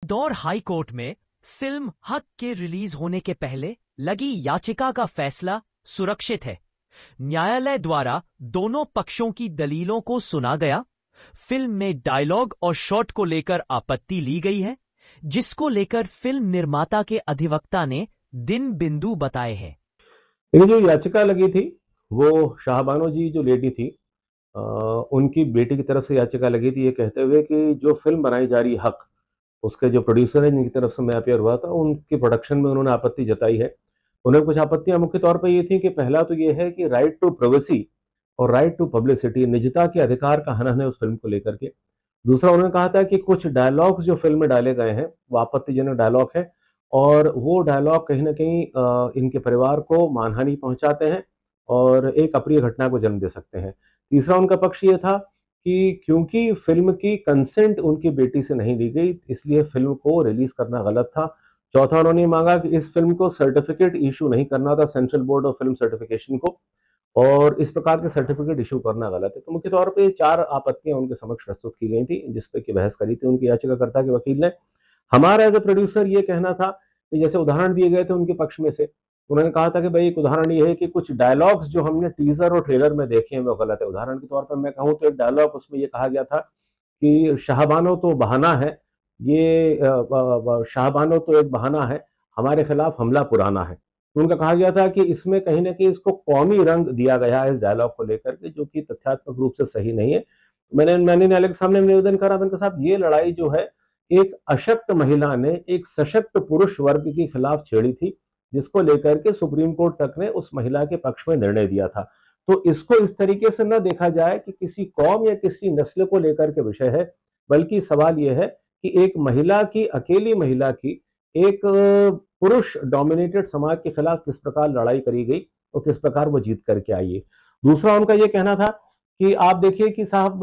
Indore high court में film हक के रिलीज होने के पहले लगी याचिका का फैसला सुरक्षित है। न्यायालय द्वारा दोनों पक्षों की दलीलों को सुना गया। फिल्म में डायलॉग और शॉट को लेकर आपत्ति ली गई है, जिसको लेकर फिल्म निर्माता के अधिवक्ता ने दिन बिंदु बताए हैं। ये जो याचिका लगी थी वो शाहबानो जी जो लेडी थी, उनकी बेटी की तरफ से याचिका लगी थी, ये कहते हुए कि जो फिल्म बनाई जा रही हक, उसके जो प्रोड्यूसर है जिनकी तरफ से मैं अपेयर हुआ था, उनकी प्रोडक्शन में उन्होंने आपत्ति जताई है। उन्हें कुछ आपत्तियां मुख्य तौर पर ये थी कि पहला तो ये है कि राइट टू प्राइवेसी और राइट टू पब्लिसिटी, निजता के अधिकार का हनन है उस फिल्म को लेकर के। दूसरा, उन्होंने कहा था कि कुछ डायलॉग्स जो फिल्म में डाले गए हैं वो आपत्तिजनक डायलॉग है और वो डायलॉग कहीं ना कहीं इनके परिवार को मानहानि पहुंचाते हैं और एक अप्रिय घटना को जन्म दे सकते हैं। तीसरा, उनका पक्ष ये था कि क्योंकि फिल्म की कंसेंट उनकी बेटी से नहीं ली गई, इसलिए फिल्म को रिलीज करना गलत था। चौथा, उन्होंने मांगा कि इस फिल्म को सर्टिफिकेट इशू नहीं करना था central board of film certification को, और इस प्रकार के सर्टिफिकेट इशू करना गलत है। तो मुख्य तौर पे 4 आपत्तियां उनके समक्ष प्रस्तुत की गई थी, जिसपे की बहस करी थी उनकी याचिकाकर्ता के वकील ने। हमारा एज ए प्रोड्यूसर ये कहना था कि जैसे उदाहरण दिए गए थे उनके पक्ष में से, उन्होंने कहा था कि भाई एक उदाहरण ये है कि कुछ डायलॉग्स जो हमने टीजर और ट्रेलर में देखे हैं वो गलत है। उदाहरण के तौर पर मैं कहूँ तो एक डायलॉग उसमें ये कहा गया था कि शाहबानो तो बहाना है, ये शाहबानो तो एक बहाना है, हमारे खिलाफ हमला पुराना है। तो उनका कहा गया था कि इसमें कहीं ना कहीं इसको कौमी रंग दिया गया है इस डायलॉग को लेकर के, जो कि तथ्यात्मक रूप से सही नहीं है। मैंने न्यायालय के सामने निवेदन करा, मैंने कहा साहब ये लड़ाई जो है एक अशक्त महिला ने एक सशक्त पुरुष वर्ग के खिलाफ छेड़ी थी, जिसको लेकर के सुप्रीम कोर्ट तक ने उस महिला के पक्ष में निर्णय दिया था। तो इसको इस तरीके से न देखा जाए कि किसी कौम या किसी नस्ल को लेकर के विषय है, बल्कि सवाल यह है कि एक महिला की, अकेली महिला की एक पुरुष डोमिनेटेड समाज के खिलाफ किस प्रकार लड़ाई करी गई और किस प्रकार वो जीत करके आई है। दूसरा, उनका ये कहना था कि आप देखिए कि साहब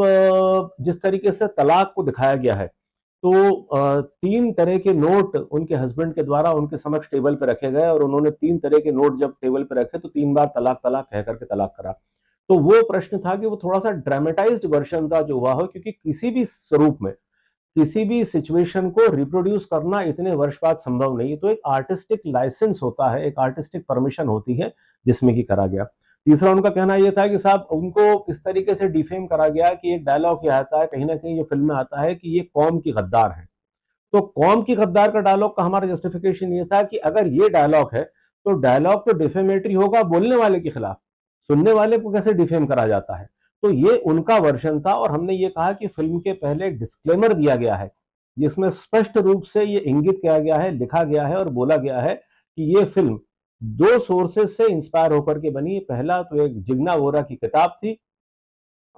जिस तरीके से तलाक को दिखाया गया है, तो 3 तरह के नोट उनके हस्बैंड के द्वारा उनके समक्ष टेबल पर रखे गए और उन्होंने 3 तरह के नोट जब टेबल पर रखे तो 3 बार तलाक तलाक कह करके तलाक करा। तो वो प्रश्न था कि वो थोड़ा सा ड्रामेटाइज्ड वर्जन था जो हुआ हो, क्योंकि किसी भी स्वरूप में किसी भी सिचुएशन को रिप्रोड्यूस करना इतने वर्ष बाद संभव नहीं है। तो एक आर्टिस्टिक लाइसेंस होता है, एक आर्टिस्टिक परमिशन होती है जिसमें कि करा गया। तीसरा, उनका कहना यह था कि साहब उनको इस तरीके से डिफेम करा गया कि एक डायलॉग ये आता है कहीं ना कहीं जो फिल्म में आता है कि ये कौम की गद्दार है। तो कौम की गद्दार का डायलॉग का हमारा जस्टिफिकेशन ये था कि अगर ये डायलॉग है तो डायलॉग तो डिफेमेटरी होगा बोलने वाले के खिलाफ, सुनने वाले को कैसे डिफेम करा जाता है। तो ये उनका वर्जन था और हमने ये कहा कि फिल्म के पहले एक डिस्क्लेमर दिया गया है जिसमें स्पष्ट रूप से ये इंगित किया गया है, लिखा गया है और बोला गया है कि ये फिल्म 2 सोर्सेज से इंस्पायर होकर के बनी। पहला तो एक जिग्ना वोरा की किताब थी,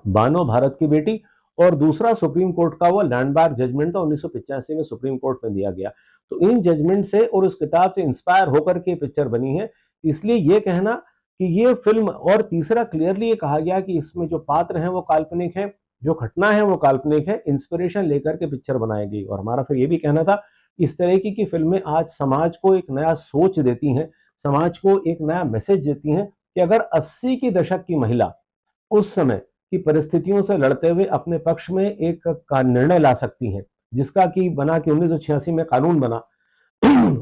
बानो भारत की बेटी, और दूसरा सुप्रीम कोर्ट का वो लैंडमार्क जजमेंट था 1985 में सुप्रीम कोर्ट में दिया गया। तो इन जजमेंट से और उस किताब से इंस्पायर होकर के पिक्चर बनी है, इसलिए ये कहना कि ये फिल्म, और तीसरा क्लियरली ये कहा गया कि इसमें जो पात्र हैं वो काल्पनिक है, जो घटना है वो काल्पनिक है, इंस्पिरेशन लेकर के पिक्चर बनाई गई। और हमारा फिर ये भी कहना था इस तरह की फिल्में आज समाज को एक नया सोच देती हैं, समाज को एक नया मैसेज देती हैं कि अगर 80 की दशक की महिला उस समय की परिस्थितियों से लड़ते हुए अपने पक्ष में एक का निर्णय ला सकती हैं, जिसका कि बना कि 1986 में कानून बना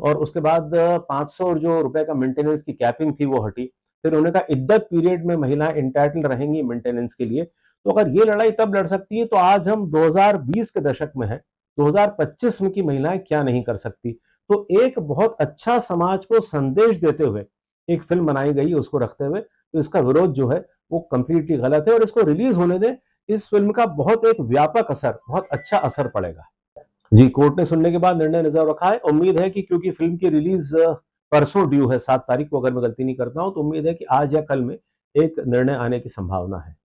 और उसके बाद 500 जो रुपए का मेंटेनेंस की कैपिंग थी वो हटी। फिर उन्होंने कहा इद्दत पीरियड में महिलाएं इंटाइटल रहेंगी मेंटेनेंस के लिए। तो अगर ये लड़ाई तब लड़ सकती है तो आज हम 2020 के दशक में हैं, 2025 में की महिलाएं क्या नहीं कर सकती। तो एक बहुत अच्छा समाज को संदेश देते हुए एक फिल्म बनाई गई उसको रखते हुए, तो इसका विरोध जो है वो कंप्लीटली गलत है और इसको रिलीज होने दें। इस फिल्म का बहुत एक व्यापक असर, बहुत अच्छा असर पड़ेगा। जी, कोर्ट ने सुनने के बाद निर्णय रिजर्व रखा है। उम्मीद है कि क्योंकि फिल्म की रिलीज परसों ड्यू है 7 तारीख को, अगर मैं गलती नहीं करता हूं, तो उम्मीद है कि आज या कल में एक निर्णय आने की संभावना है।